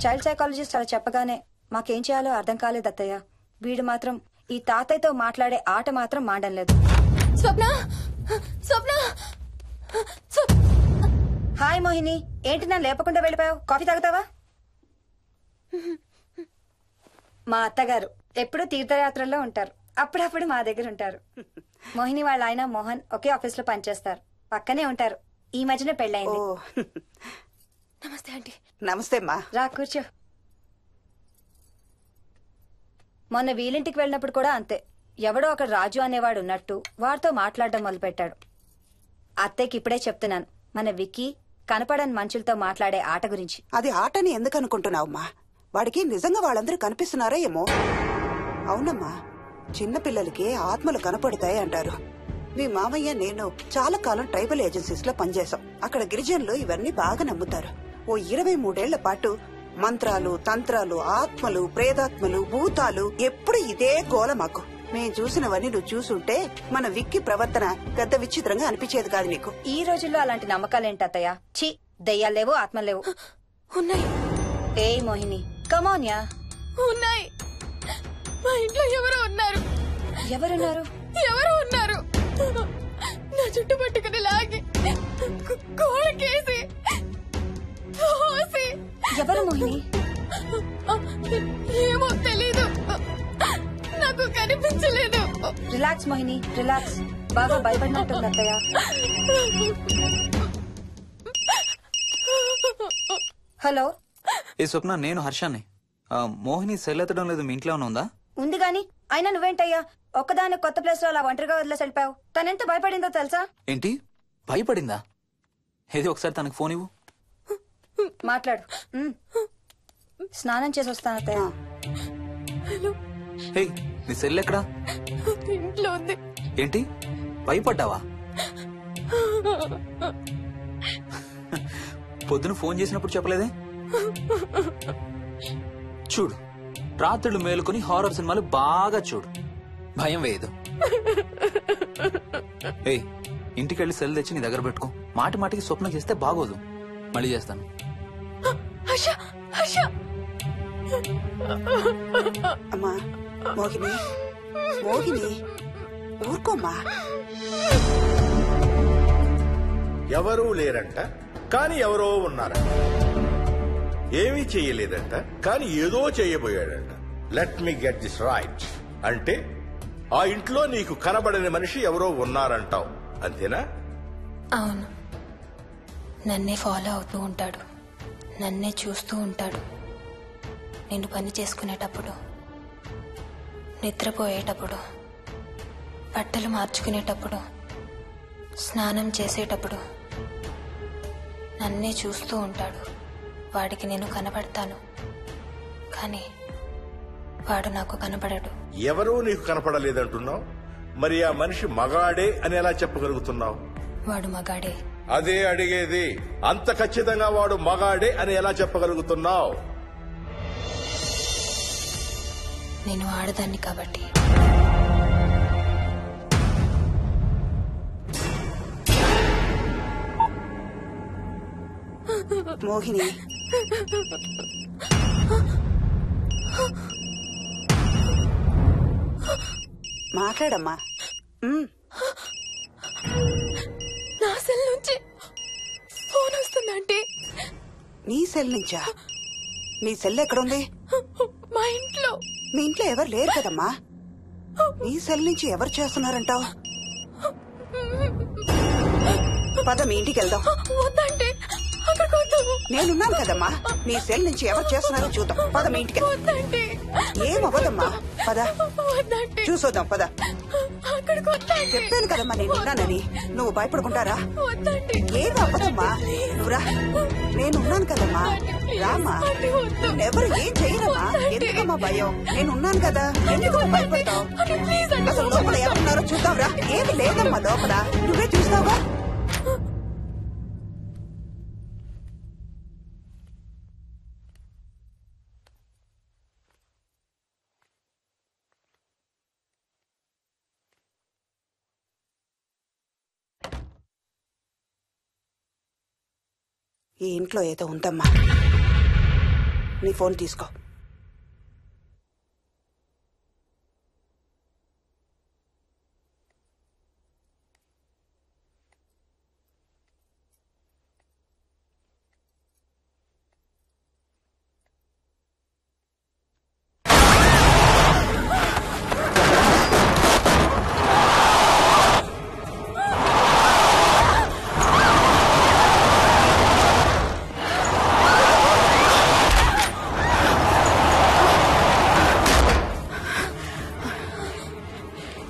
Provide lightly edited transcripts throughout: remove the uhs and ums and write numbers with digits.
Child psychologist అలా చెప్పగానే మాకేం చేయాలో అర్థం కాలేదు అత్తయ్య. వీడు మాత్రం ఈ తాతయ్యతో మాట్లాడే ఆట మాత్రం మాడడం లేదు. స్వప్న స్వప్న హాయ్ మోహిని, ఏంటి నన్ను లేపకుండా వెళ్ళిపోయావు? కాఫీ తాగుతావా? మా అత్తగారు ఎప్పుడు తీర్థయాత్రల్లో ఉంటారు, అప్పుడప్పుడు మా దగ్గర ఉంటారు. మోహిని వాళ్ళ ఆయన మోహన్ ఒకే ఆఫీస్ లో పనిచేస్తారు, పక్కనే ఉంటారు. ఈ మధ్యన పెళ్ళైంది. నమస్తే ఆంటీ. నమస్తే అమ్మా. రా కూర్చో. మొన్న వీలింటికి వెళ్ళినప్పుడు కూడా అంతే. ఎవడో ఒక రాజు అనేవాడు ఉన్నట్టు వాడితో మాట్లాడడం మొదలుపెట్టాడు. అత్తయ్యకి ఇప్పుడే చెప్తున్నాను, మన విక్కీ కనపడని మనుషులతో మాట్లాడే ఆట గురించి. అది ఆటని ఎందుకు అనుకుంటున్నావమ్మా? వాడికి నిజంగా వాళ్ళందరూ కనిపిస్తున్నారా ఏమో. అవునమ్మా, చిన్నపిల్లలకి ఆత్మలు కనపడతాయి అంటారు. మీ మామయ్య నేను చాలా కాలం ట్రైబల్ ఏజెన్సీస్ లో పనిచేశాం. అక్కడ గిరిజనులు ఇవన్నీ బాగా నమ్ముతారు. ఓ 23 ఏళ్ల పాటు మంత్రాలు, తంత్రాలు, ఆత్మలు, ప్రేతాత్మలు, భూతాలు, ఎప్పుడు ఇదే గోల మాకు. మేం చూసినవన్నీ నువ్వు చూసుంటే మన విక్కి ప్రవర్తన పెద్ద విచిత్రంగా అనిపించేది కాదు నీకు. ఈ రోజుల్లో అలాంటి నమ్మకాలేంటి అత్తయ్య? ఛీ, దెయ్యాలేవు, ఆత్మలేవు. ఉన్నాయి. ఏ మోహిని, కమోన్యా. ఉన్నాయి. మా ఇంట్లో ఎవరో ఉన్నారు. ఎవరున్నారు? ఎవరో ఉన్నారు. నా చుట్టు పట్టుకుని లాగి కోళ్ళకేసి ఎవరు మోహిని? ఏమో తెలీదు, నాకు కనిపించలేదు. Relax Mohini, relax. బాగా భయపడినట్టుంది అత్తయ్య. హలో. ఏ స్వప్న, నేను హర్షాన్ని. మోహిని సెల్ ఎత్తడం లేదు, మీ ఇంట్లో ఉందా? ఉంది గాని, అయినా నువ్వేంటయ్యా ఒక్కదాని కొత్త ప్లేస్ లో అలా ఒంటరిగా వదిలేసి వెళ్ళిపోయావు? తనెంత భయపడిందో తెలుసా? ఏంటి, భయపడిందా? ఏది ఒకసారి తనకు ఫోన్ ఇవ్వు. మాట్లాడు. స్నానం చేసి వస్తాను అత్తయ్య. హే, నీ సెల్ ఎక్కడా? ఇంట్లో ఉంది. ఏంటి, భయపడ్డావా? పొద్దున ఫోన్ చేసినప్పుడు చెప్పలేదే? చూడు, రాత్రులు మేలుకొని హారర్ సినిమాలు బాగా చూడు, భయం వేయదు. ఏయ్, ఇంటికెళ్ళి సెల్ తెచ్చి నీ దగ్గర పెట్టుకో. మాటి మాటికి స్వప్నం చేస్తే బాగోదు. మళ్ళీ చేస్తాను. అమ్మా మోహిని, మోహిని ఊరుకోమ్మా. ఎవరూ లేరంట, కానీ ఎవరో ఉన్నారంట. ఏమీ చెయ్యలేదంట, కానీ ఏదో చెయ్యబోయాడంట. Let me get this right. అంటే ఆ ఇంట్లో నీకు కనబడని మనిషి ఎవరో ఉన్నారంటావు, అంతేనా? అవును. నన్నే ఫాలో అవుతూ ఉంటాడు, నన్నే చూస్తూ ఉంటాడు. నేను పని చేసుకునేటప్పుడు, నిద్రపోయేటప్పుడు, బట్టలు మార్చుకునేటప్పుడు, స్నానం చేసేటప్పుడు నన్నే చూస్తూ ఉంటాడు. వాడికి నేను కనపడతాను, కానీ వాడు నాకు కనపడడు. ఎవరూ నీకు కనపడలేదంటున్నావు, మరి ఆ మనిషి మగాడే అని ఎలా చెప్పగలుగుతున్నావు? వాడు మగాడే. అదే అడిగేది. అంత ఖచ్చితంగా వాడు మగాడే అని ఎలా చెప్పగలుగుతున్నావు? నేను ఆడదాన్ని కాబట్టి. మోహిని, మాట్లాడమ్మా. నా సెల్ నుంచి ఫోన్ వస్తుందంటే. నీ సెల్ నుంచా? నీ సెల్ ఎక్కడుంది? మా ఇంట్లో. మీ ఇంట్లో ఎవరు లేరు కదమ్మా. నీ సెల్ నుంచి ఎవరు చేస్తున్నారంటావు? పద మీ ఇంటికి వెళ్దాం. వద్దంటే నేనున్నాను కదమ్మా. నీ సెల్ నుంచి ఎవరు చేస్తున్నారో చూద్దాం. పద మీ ఇంటికి. ఏమవ్వదమ్మా, పద చూసొద్దాం. పద. చెప్పాను కదమ్మా నేనున్నానని. నువ్వు భయపడుకుంటారా? ఏమవ్వదమ్మా, నువ్వురా. నేనున్నాను కదమ్మా, రామ్మా. ఎవరు ఏం చేయరమ్మా. ఎందుకమ్మా భయం? నేనున్నాను కదా, ఎందుకు భయపడతావు? అసలు లోపల ఎవరున్నారో చూద్దాంరా. ఏమి లేదమ్మా లోపల, నువ్వే చూస్తావా? ఈ ఇంట్లో ఏదో ఉందమ్మా. నీ ఫోన్ తీసుకో.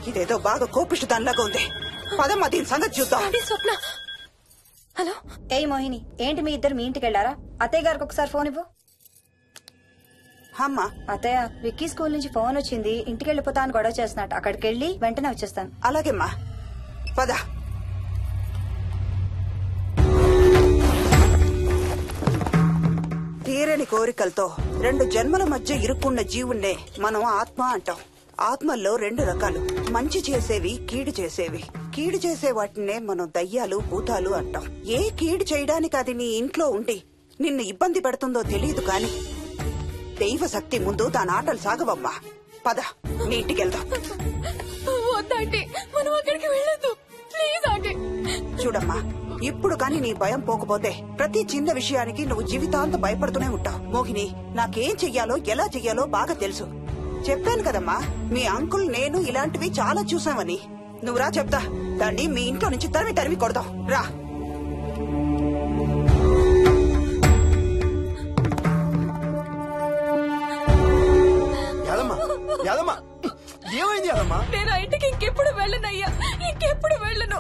ఇదేదో బాగా కోపిష్టి దానిలాగా ఉంది. పదమ్మా దీని సంగతి చూద్దాం. స్వప్న. హలో. ఏ మోహిని, ఏంటి మీ ఇద్దరు మీ ఇంటికి వెళ్లారా? అత్తయ్య గారికి ఒకసారి ఫోన్ ఇవ్వు. అమ్మా. అత్తయ్య, విక్కీ స్కూల్ నుంచి ఫోన్ వచ్చింది, ఇంటికి వెళ్ళిపోతా అని గొడవ చేస్తున్నట్టు. అక్కడికి వెళ్ళి వెంటనే వచ్చేస్తాను. అలాగేమ్మా, పద. తీరని కోరికలతో 2 జన్మల మధ్య ఇరుక్కున్న జీవుణ్ణే మనం ఆత్మ అంటాం. ఆత్మల్లో 2 రకాలు, మంచి చేసేవి, కీడు చేసేవి. కీడు చేసే వాటినే మనం దయ్యాలు, భూతాలు అంటాం. ఏ కీడు చేయడానికి అది నీ ఇంట్లో ఉండి నిన్ను ఇబ్బంది పెడుతుందో తెలియదు కాని దైవ శక్తి ముందు దాని ఆటలు సాగవమ్మా. పద, నీ ఇంటికి వెళ్దాం. వద్దంటే మనం అక్కడికి వెళ్ళొద్దు. Please aunty. చూడమ్మా, ఇప్పుడు కాని నీ భయం పోకపోతే ప్రతి చిన్న విషయానికి నువ్వు జీవితాంతం భయపడుతూనే ఉంటావు. మోహిని, నాకేం చెయ్యాలో ఎలా చెయ్యాలో బాగా తెలుసు. చెప్పాను కదమ్మా, మీ అంకుల్ నేను ఇలాంటివి చాలా చూసామని. నువ్వు రా చెప్తా. దాన్ని మీ ఇంట్లో నుంచి తరిమి కొడదాం. రా. ఏమైంది యాదమ్మా? నేను ఆ ఇంటికి ఇంకెప్పుడు వెళ్ళనయ్యా, ఇంకెప్పుడు వెళ్ళను.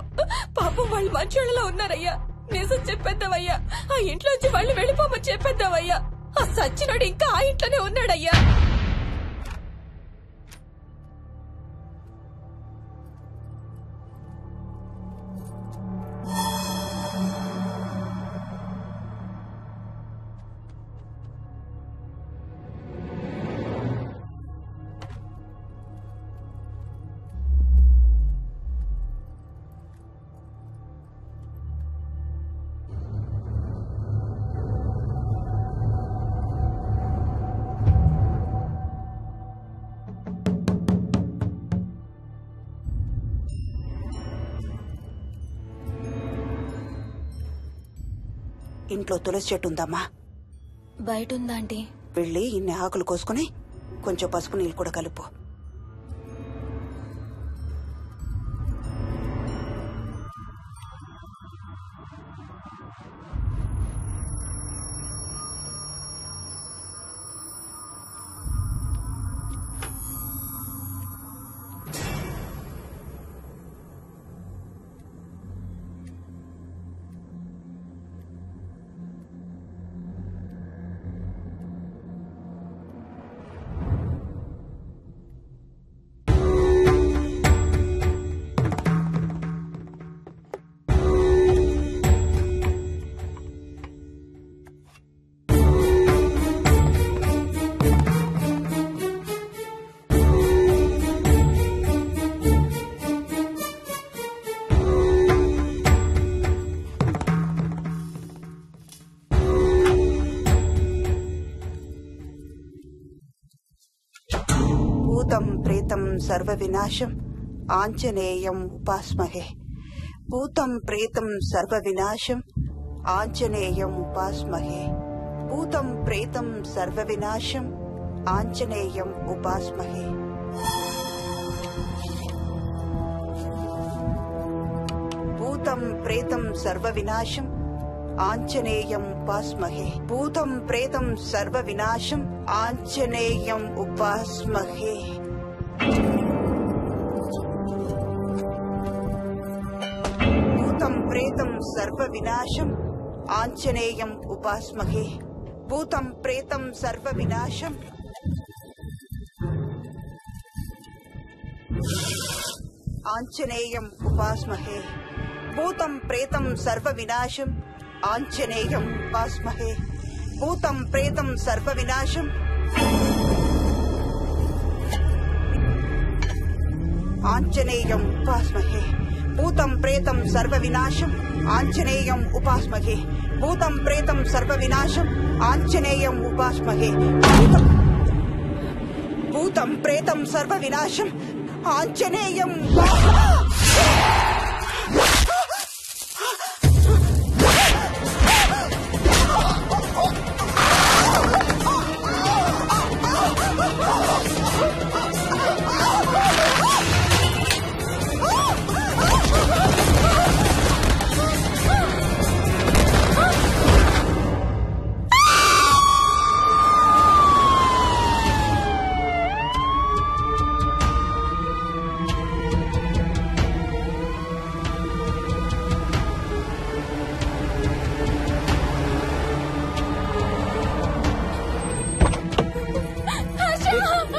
పాపం వాళ్ళు మంచోళ్ళలో ఉన్నారయ్యా. నిజం చెప్పేద్దామయ్యా, ఆ ఇంట్లోంచి వాళ్ళు వెళ్ళిపోమని చెప్పేద్దామయ్యా. ఆ సచ్చినోడు ఇంకా ఆ ఇంట్లోనే ఉన్నాడయ్యా. ఇంట్లో తులసి చెట్టు ఉందమ్మా. బయట ఉందా ఆంటీ? వెళ్ళి ఇన్ని ఆకులు కోసుకుని కొంచెం పసుపు నీళ్ళు కూడా కలుపు. భూతం ప్రేతం సర్వ వినాశం ఆంజనేయం ఉపాస్మహే. భూతం ప్రేతం సర్వ వినాశం ఆంజనేయం ఉపాస్మహే. భూతం ప్రేతం సర్వ వినాశం ఆంజనేయం ఉపాస్మహే. భూతం ప్రేతం సర్వ వినాశం ఆంజనేయం ఉపాస్మహే. భూతం ప్రేతం సర్వ వినాశం ఆంజనేయం ఉపాస్మహే. భూతం ప్రేతం సర్వ వినాశం ఆంజనేయం ఉపాస్మహే. భూతం ప్రేతం సర్వ వినాశం ఆంజనేయం ఉపాస్మహే. భూతం ప్రేతం సర్వ వినాశం ఆంజనేయం ఉపాస్మహే. భూతం ప్రేతం సర్వ వినాశం ఆంజనేయం ఉపాస్మహే. భూతం ప్రేతం సర్వ వినాశం ఆంజనేయం ఉపాస్మహే. భూతం ప్రేతం సర్వ వినాశం ఆంజనేయం ఉపాస్మహే. భూతం ప్రేతం సర్వ వినాశం Anjaneyam.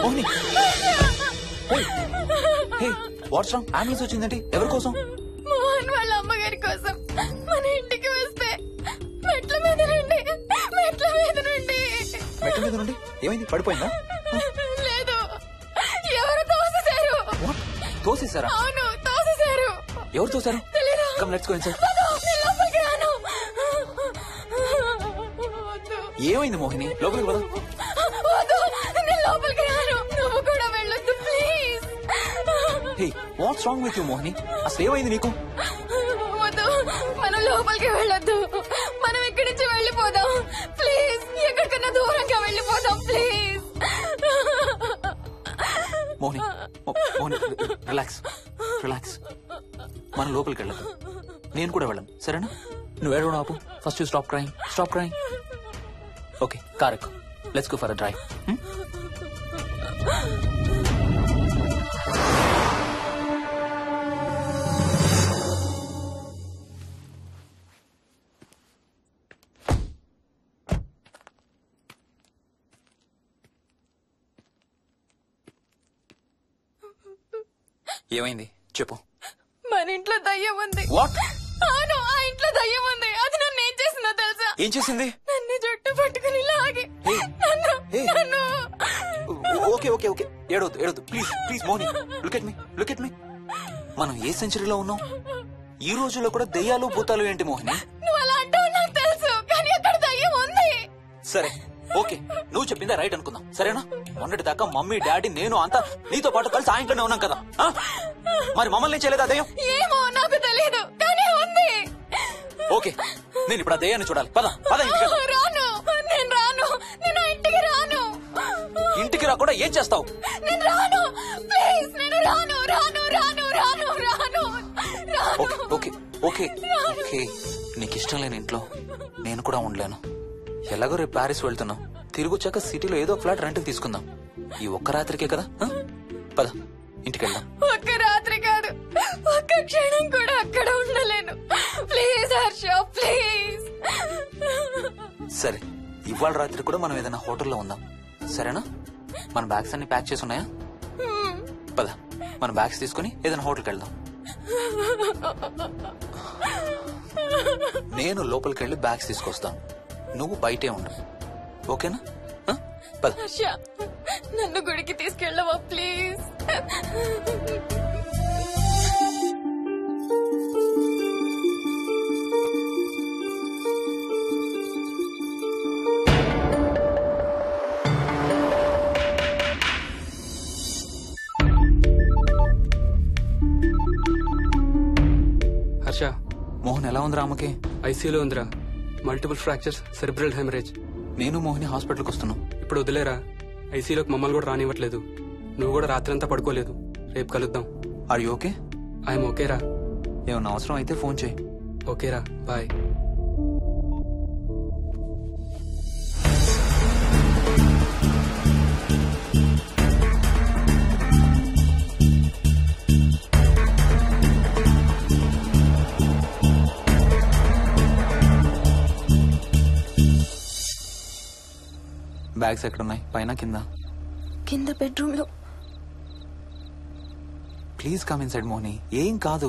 Mohini what's wrong? Ambulance వచ్చిందండి. ఎవరి కోసం? మోహన్ వాళ్ళ అమ్మగారి కోసం. మన ఇంటికి వస్తే మెట్ల మీద నుండి మెట్ల మీద నుండి ఏమైంది? పడిపోయిందా? లేదు, ఎవరు తోసేశారు. తోసేశారా? అవును, తోసేశారు. ఎవరు తోసారు? తెలీదు. Come let's go inside. నేను లోపలికి రాను. ఏమైంది మోహిని? లోపలికి పద. వద్దు, నేను లోపలికి రాను. నువ్వు కూడా వెళ్ళొద్దు please. Hey what's wrong with you Mohini? అసలు ఏమైంది నీకు? వద్దు, మనం లోపలికి వెళ్ళొద్దు. మనం ఇక్కడి నుంచి వెళ్ళిపోదాం ప్లీజ్. ఎక్కడికన్నా దూరంగా వెళ్ళిపోదాం please. Mohini Mohini relax relax. మనం లోపలికి వెళ్ళదు. నేను కూడా వెళ్ళను, సరేనా? నువ్వు ఏడవడం ఆపు. First you stop crying. Okay, car ఎక్కు. Let's go for a drive. ఏమైంది చెప్పు. మన ఇంట్లో దయ్యం ఉంది. వాట్? అవును, ఆ ఇంట్లో దయ్యం ఉంది. అది నన్ను ఏం చేసిందో తెలుసా? ఏం చేసింది? నన్ను జుట్టు పట్టుకుని లాగి నన్ను. ఓకే ఓకే ఓకే, ఏడవద్దు please Mohini. Look at me. మనం ఏ సెంచరీలో ఉన్నాం? ఈ రోజుల్లో కూడా దెయ్యాలు భూతాలు ఏంటి మోహిని? నువ్వు అలా అంటావు నాకు తెలుసు, కానీ అక్కడ దయ్యం ఉంది. సరే ఓకే, నువ్వు చెప్పిందే రైట్ అనుకుందాం, సరేనా? మొన్నటి దాకా మమ్మీ డాడీ నేను అంతా నీతో పాటు కలిసి ఆ ఇంట్లోనే ఉన్నాం కదా. మరి మమ్మల్ని చేయలేదా దయ్యం? ఏమో నాకు తెలియదు, కానీ ఉంది. ఓకే, నేను ఇప్పుడు ఆ దయ్యాన్ని చూడాలి. పద ఇంటికి వెళ్దాం. రాను, నేను రాను. నేను ఆ ఇంటికి రాను. ఇంటికి రాకుండా ఏం చేస్తావు? నేను రాను ప్లీజ్. నేను రాను. ఓకే నీకు ఇష్టం లేని ఇంట్లో నేను కూడా ఉండలేను. ఎలాగో రేపు ప్యారిస్ వెళ్తున్నాం. తిరిగి వచ్చాక సిటీలో ఏదో ఫ్లాట్ రెంట్కి తీసుకుందాం. ఈ ఒక్క రాత్రికే కదా. పద ఇంటికి వెళ్దాం. ఒక్క రాత్రి కాదు, ఒక్క క్షణం కూడా అక్కడ ఉండలేను. Please Harsha, please. సరే, ఇవాళ రాత్రి కూడా మనం ఏదైనా హోటల్లో ఉందాం, సరేనా? మన బ్యాగ్స్ అన్ని ప్యాక్ చేసి ఉన్నాయా? పద మన బ్యాగ్స్ తీసుకుని ఏదైనా హోటల్కి వెళ్దాం. నేను లోపలికి వెళ్ళి బ్యాగ్స్ తీసుకొస్తాను, నువ్వు బయటే ఉండు, ఓకేనా? పద. హర్ష, నన్ను గుడికి తీసుకెళ్ళవా ప్లీజ్? హర్ష, మోహన్ ఎలా ఉందిరా? అమ్మకి ఐసీయూలో ఉందిరా. Multiple fractures, cerebral haemorrhage. నేను మోహిని హాస్పిటల్కి వస్తున్నాం. ఇప్పుడు వదిలేరా, ఐసీయూలోకి మమ్మల్ని కూడా రానివ్వట్లేదు. నువ్వు కూడా రాత్రంతా పడుకోలేదు. రేపు కలుద్దాం. Are you okay? ఐఎమ్ ఓకేరా. ఏమన్నా అవసరం అయితే ఫోన్ చేయి. ఓకేరా, బాయ్. బ్యాగ్స్ ఎక్కడున్నాయి? పైన కింద? కింద బెడ్రూమ్ లో. ప్లీజ్ కమ్ ఇన్సైడ్ మోహిని, ఏం కాదు.